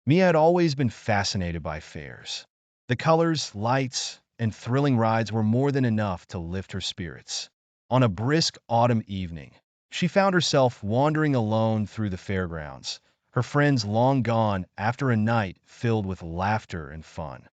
Mia had always been fascinated by fairs. The colors, lights, and thrilling rides were more than enough to lift her spirits. On a brisk autumn evening, she found herself wandering alone through the fairgrounds, her friends long gone after a night filled with laughter and fun.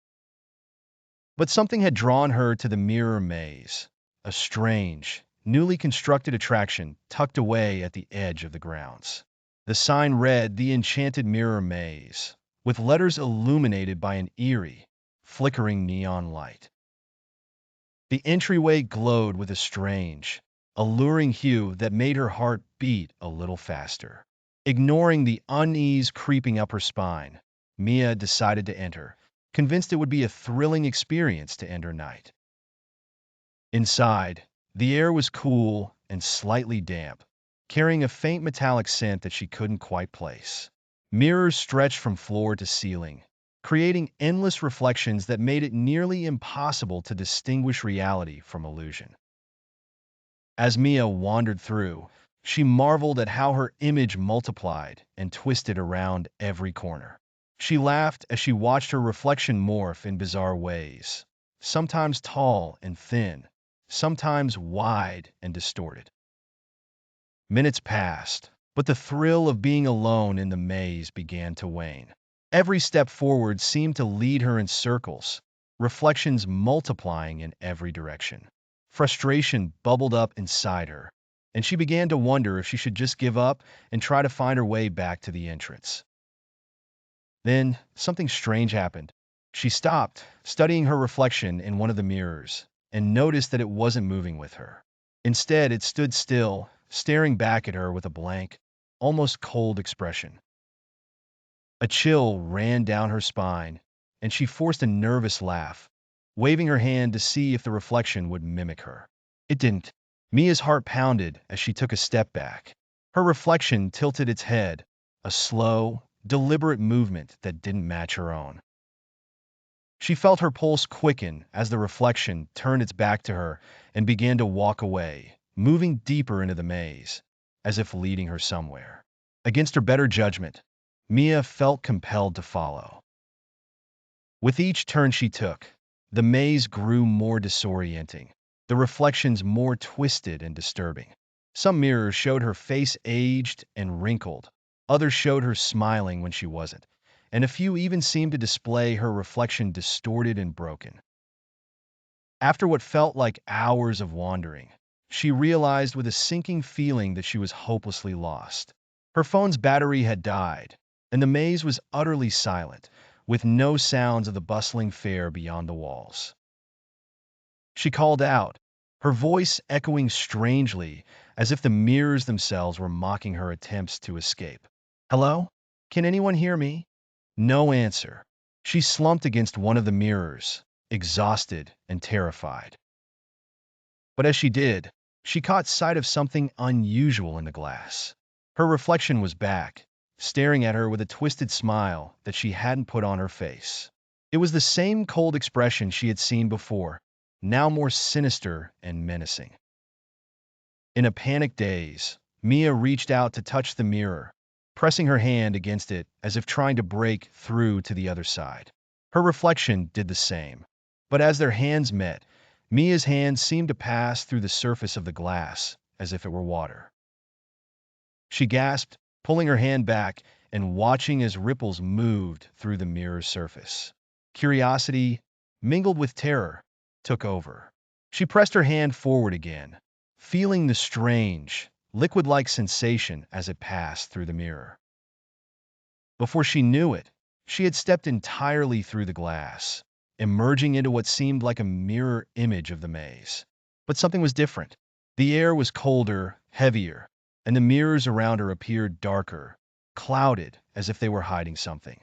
But something had drawn her to the Mirror Maze, a strange, newly constructed attraction tucked away at the edge of the grounds. The sign read the Enchanted Mirror Maze, with letters illuminated by an eerie, flickering neon light. The entryway glowed with a strange, alluring hue that made her heart beat a little faster. Ignoring the unease creeping up her spine, Mia decided to enter, convinced it would be a thrilling experience to end her night. Inside, the air was cool and slightly damp, carrying a faint metallic scent that she couldn't quite place. Mirrors stretched from floor to ceiling, creating endless reflections that made it nearly impossible to distinguish reality from illusion. As Mia wandered through, she marveled at how her image multiplied and twisted around every corner. She laughed as she watched her reflection morph in bizarre ways, sometimes tall and thin, sometimes wide and distorted. Minutes passed, but the thrill of being alone in the maze began to wane. Every step forward seemed to lead her in circles, reflections multiplying in every direction. Frustration bubbled up inside her, and she began to wonder if she should just give up and try to find her way back to the entrance. Then, something strange happened. She stopped, studying her reflection in one of the mirrors, and noticed that it wasn't moving with her. Instead, it stood still, staring back at her with a blank, almost cold expression. A chill ran down her spine, and she forced a nervous laugh, waving her hand to see if the reflection would mimic her. It didn't. Mia's heart pounded as she took a step back. Her reflection tilted its head, a slow, deliberate movement that didn't match her own. She felt her pulse quicken as the reflection turned its back to her and began to walk away, moving deeper into the maze, as if leading her somewhere. Against her better judgment, Mia felt compelled to follow. With each turn she took, the maze grew more disorienting, the reflections more twisted and disturbing. Some mirrors showed her face aged and wrinkled, others showed her smiling when she wasn't, and a few even seemed to display her reflection distorted and broken. After what felt like hours of wandering, she realized with a sinking feeling that she was hopelessly lost. Her phone's battery had died, and the maze was utterly silent, with no sounds of the bustling fair beyond the walls. She called out, her voice echoing strangely as if the mirrors themselves were mocking her attempts to escape. "Hello? Can anyone hear me?" No answer. She slumped against one of the mirrors, exhausted and terrified. But as she did, she caught sight of something unusual in the glass. Her reflection was back, staring at her with a twisted smile that she hadn't put on her face. It was the same cold expression she had seen before, now more sinister and menacing. In a panicked daze, Mia reached out to touch the mirror, pressing her hand against it as if trying to break through to the other side. Her reflection did the same, but as their hands met, Mia's hand seemed to pass through the surface of the glass as if it were water. She gasped, pulling her hand back and watching as ripples moved through the mirror's surface. Curiosity, mingled with terror, took over. She pressed her hand forward again, feeling the strange, liquid-like sensation as it passed through the mirror. Before she knew it, she had stepped entirely through the glass, emerging into what seemed like a mirror image of the maze. But something was different. The air was colder, heavier, and the mirrors around her appeared darker, clouded as if they were hiding something.